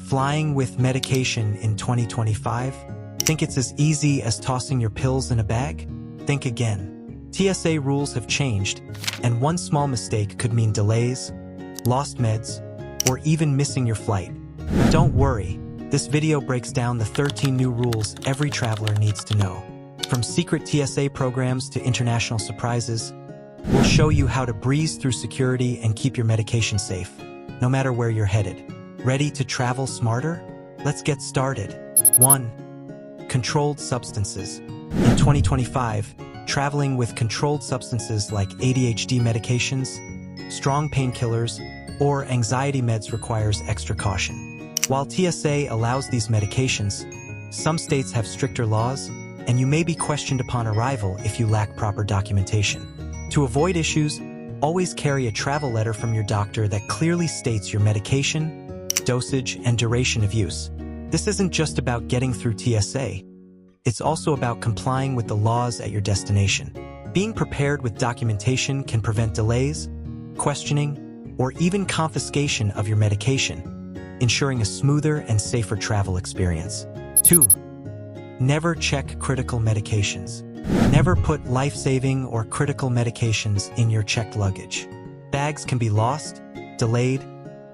Flying with medication in 2025? Think it's as easy as tossing your pills in a bag? Think again. TSA rules have changed, and one small mistake could mean delays, lost meds, or even missing your flight. But don't worry, this video breaks down the 13 new rules every traveler needs to know. From secret TSA programs to international surprises, we'll show you how to breeze through security and keep your medication safe, no matter where you're headed. Ready to travel smarter? Let's get started. 1. Controlled substances. In 2025, traveling with controlled substances like ADHD medications, strong painkillers, or anxiety meds requires extra caution. While TSA allows these medications, some states have stricter laws, and you may be questioned upon arrival if you lack proper documentation. To avoid issues, always carry a travel letter from your doctor that clearly states your medication, dosage, and duration of use. This isn't just about getting through TSA. It's also about complying with the laws at your destination. Being prepared with documentation can prevent delays, questioning, or even confiscation of your medication, ensuring a smoother and safer travel experience. 2. Never check critical medications. Never put life-saving or critical medications in your checked luggage. Bags can be lost, delayed,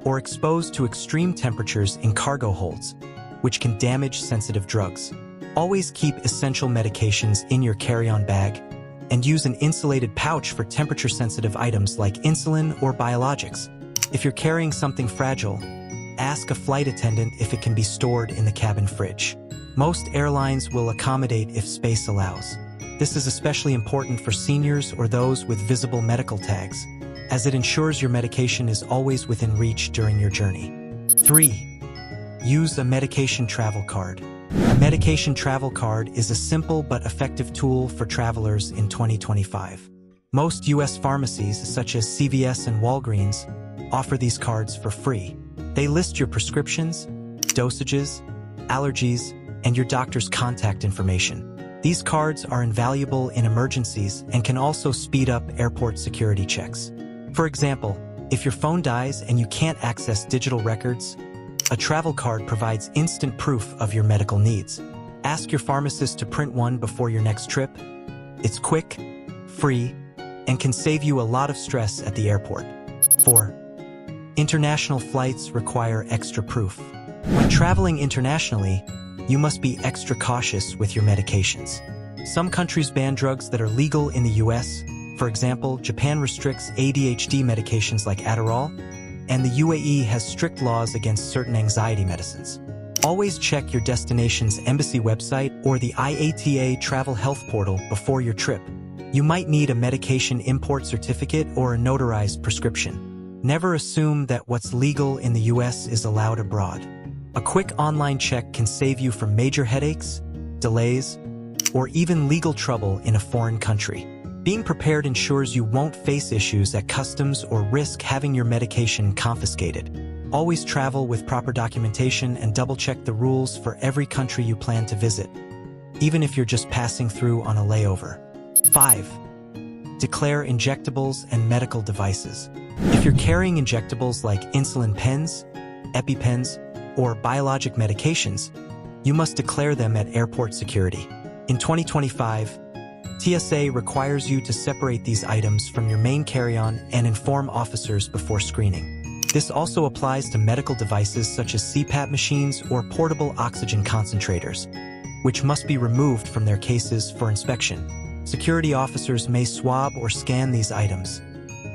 or exposed to extreme temperatures in cargo holds, which can damage sensitive drugs. Always keep essential medications in your carry-on bag and use an insulated pouch for temperature-sensitive items like insulin or biologics. If you're carrying something fragile, ask a flight attendant if it can be stored in the cabin fridge. Most airlines will accommodate if space allows. This is especially important for seniors or those with visible medical tags, as it ensures your medication is always within reach during your journey. 3. Use a medication travel card. A medication travel card is a simple but effective tool for travelers in 2025. Most U.S. pharmacies, such as CVS and Walgreens, offer these cards for free. They list your prescriptions, dosages, allergies, and your doctor's contact information. These cards are invaluable in emergencies and can also speed up airport security checks. For example, if your phone dies and you can't access digital records, a travel card provides instant proof of your medical needs. Ask your pharmacist to print one before your next trip. It's quick, free, and can save you a lot of stress at the airport. 4. International flights require extra proof. When traveling internationally, you must be extra cautious with your medications. Some countries ban drugs that are legal in the US. For example, Japan restricts ADHD medications like Adderall, and the UAE has strict laws against certain anxiety medicines. Always check your destination's embassy website or the IATA travel health portal before your trip. You might need a medication import certificate or a notarized prescription. Never assume that what's legal in the US is allowed abroad. A quick online check can save you from major headaches, delays, or even legal trouble in a foreign country. Being prepared ensures you won't face issues at customs or risk having your medication confiscated. Always travel with proper documentation and double-check the rules for every country you plan to visit, even if you're just passing through on a layover. 5. Declare injectables and medical devices. If you're carrying injectables like insulin pens, EpiPens, or biologic medications, you must declare them at airport security. In 2025, TSA requires you to separate these items from your main carry-on and inform officers before screening. This also applies to medical devices such as CPAP machines or portable oxygen concentrators, which must be removed from their cases for inspection. Security officers may swab or scan these items,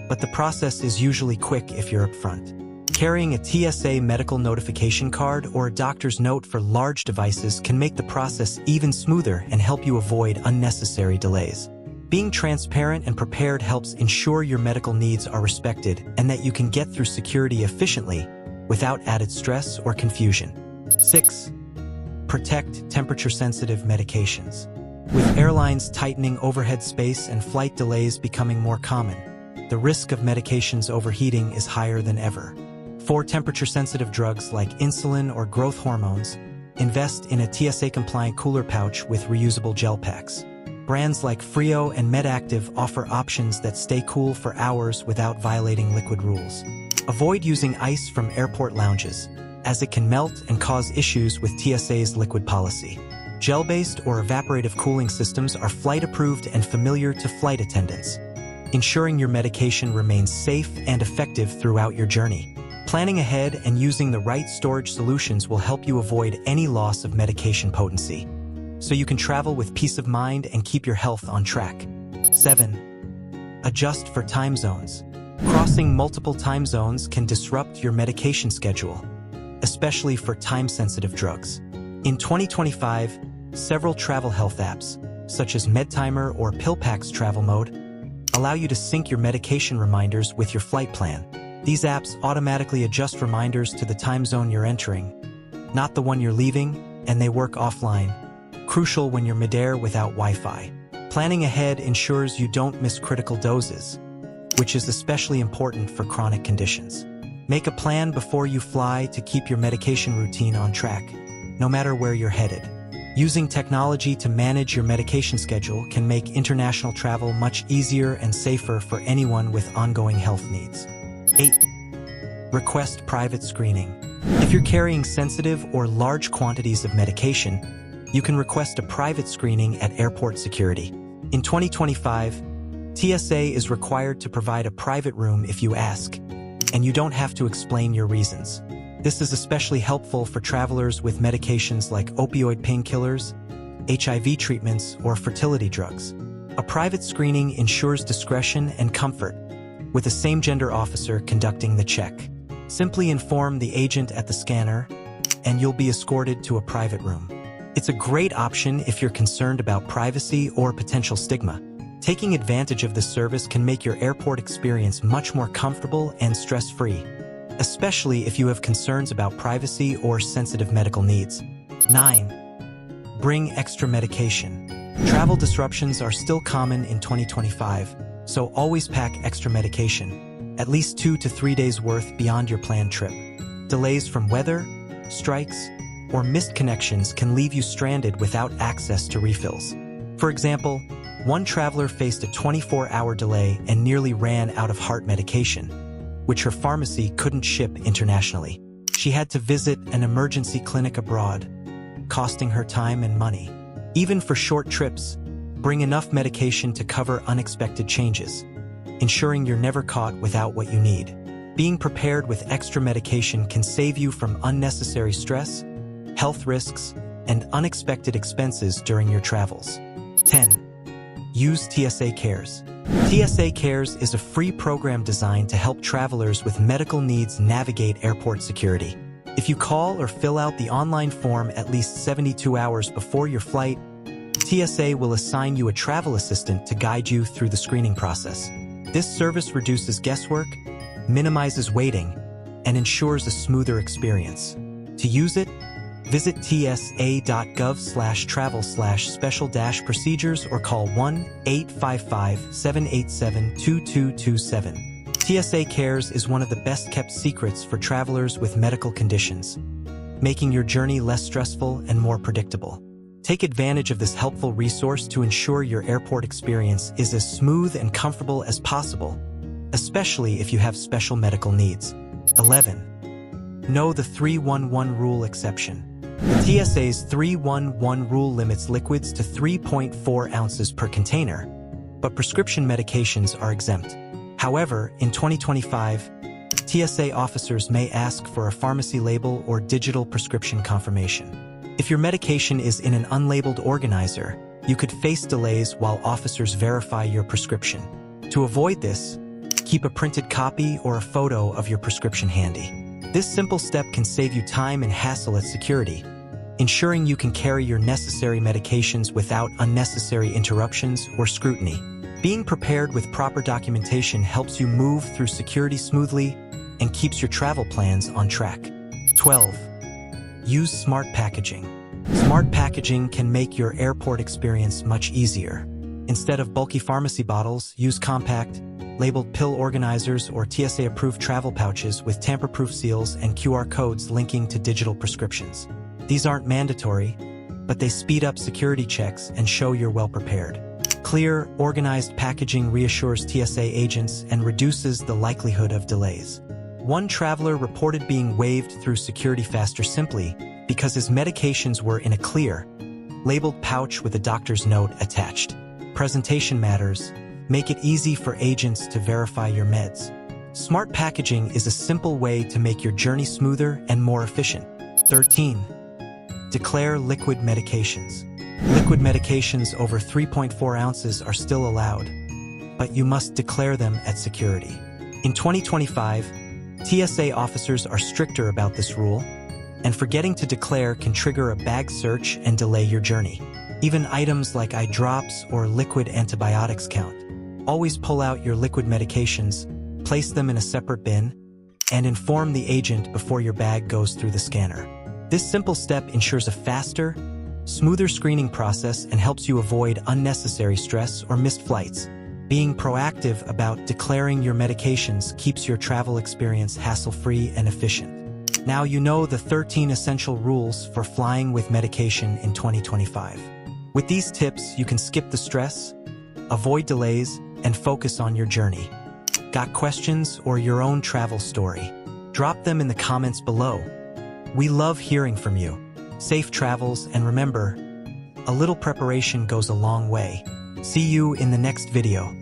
but the process is usually quick if you're upfront. Carrying a TSA medical notification card or a doctor's note for large devices can make the process even smoother and help you avoid unnecessary delays. Being transparent and prepared helps ensure your medical needs are respected and that you can get through security efficiently without added stress or confusion. 6. Protect temperature-sensitive medications. With airlines tightening overhead space and flight delays becoming more common, the risk of medications overheating is higher than ever. For temperature-sensitive drugs like insulin or growth hormones, invest in a TSA-compliant cooler pouch with reusable gel packs. Brands like Frio and MedActive offer options that stay cool for hours without violating liquid rules. Avoid using ice from airport lounges, as it can melt and cause issues with TSA's liquid policy. Gel-based or evaporative cooling systems are flight-approved and familiar to flight attendants, ensuring your medication remains safe and effective throughout your journey. Planning ahead and using the right storage solutions will help you avoid any loss of medication potency, so you can travel with peace of mind and keep your health on track. 7. Adjust for time zones. Crossing multiple time zones can disrupt your medication schedule, especially for time-sensitive drugs. In 2025, several travel health apps, such as MedTimer or PillPack's Travel Mode, allow you to sync your medication reminders with your flight plan. These apps automatically adjust reminders to the time zone you're entering, not the one you're leaving, and they work offline, crucial when you're midair without Wi-Fi. Planning ahead ensures you don't miss critical doses, which is especially important for chronic conditions. Make a plan before you fly to keep your medication routine on track, no matter where you're headed. Using technology to manage your medication schedule can make international travel much easier and safer for anyone with ongoing health needs. 8. Request private screening. If you're carrying sensitive or large quantities of medication, you can request a private screening at airport security. In 2025, TSA is required to provide a private room if you ask, and you don't have to explain your reasons. This is especially helpful for travelers with medications like opioid painkillers, HIV treatments, or fertility drugs. A private screening ensures discretion and comfort, with a same-gender officer conducting the check. Simply inform the agent at the scanner, and you'll be escorted to a private room. It's a great option if you're concerned about privacy or potential stigma. Taking advantage of this service can make your airport experience much more comfortable and stress-free, especially if you have concerns about privacy or sensitive medical needs. 9. Bring extra medication. Travel disruptions are still common in 2025, so always pack extra medication, at least 2 to 3 days worth beyond your planned trip. Delays from weather, strikes, or missed connections can leave you stranded without access to refills. For example, one traveler faced a 24-hour delay and nearly ran out of heart medication, which her pharmacy couldn't ship internationally. She had to visit an emergency clinic abroad, costing her time and money. Even for short trips, bring enough medication to cover unexpected changes, ensuring you're never caught without what you need. Being prepared with extra medication can save you from unnecessary stress, health risks, and unexpected expenses during your travels. 10. Use TSA Cares. TSA Cares is a free program designed to help travelers with medical needs navigate airport security. If you call or fill out the online form at least 72 hours before your flight, TSA will assign you a travel assistant to guide you through the screening process. This service reduces guesswork, minimizes waiting, and ensures a smoother experience. To use it, visit tsa.gov/travel/special-procedures or call 1-855-787-2227. TSA Cares is one of the best-kept secrets for travelers with medical conditions, making your journey less stressful and more predictable. Take advantage of this helpful resource to ensure your airport experience is as smooth and comfortable as possible, especially if you have special medical needs. 11. Know the 311 rule exception. The TSA's 311 rule limits liquids to 3.4 ounces per container, but prescription medications are exempt. However, in 2025, TSA officers may ask for a pharmacy label or digital prescription confirmation. If your medication is in an unlabeled organizer, you could face delays while officers verify your prescription. To avoid this, keep a printed copy or a photo of your prescription handy. This simple step can save you time and hassle at security, ensuring you can carry your necessary medications without unnecessary interruptions or scrutiny. Being prepared with proper documentation helps you move through security smoothly and keeps your travel plans on track. 12. Use smart packaging. Smart packaging can make your airport experience much easier. Instead of bulky pharmacy bottles, use compact, labeled pill organizers or TSA-approved travel pouches with tamper-proof seals and QR codes linking to digital prescriptions. These aren't mandatory, but they speed up security checks and show you're well prepared. Clear, organized packaging reassures TSA agents and reduces the likelihood of delays. One traveler reported being waived through security faster simply because his medications were in a clear, labeled pouch with a doctor's note attached. Presentation matters. Make it easy for agents to verify your meds. Smart packaging is a simple way to make your journey smoother and more efficient. 13. Declare liquid medications. Liquid medications over 3.4 ounces are still allowed, but you must declare them at security. In 2025, TSA officers are stricter about this rule, and forgetting to declare can trigger a bag search and delay your journey. Even items like eye drops or liquid antibiotics count. Always pull out your liquid medications, place them in a separate bin, and inform the agent before your bag goes through the scanner. This simple step ensures a faster, smoother screening process and helps you avoid unnecessary stress or missed flights. Being proactive about declaring your medications keeps your travel experience hassle-free and efficient. Now you know the 13 essential rules for flying with medication in 2025. With these tips, you can skip the stress, avoid delays, and focus on your journey. Got questions or your own travel story? Drop them in the comments below. We love hearing from you. Safe travels, and remember, a little preparation goes a long way. See you in the next video.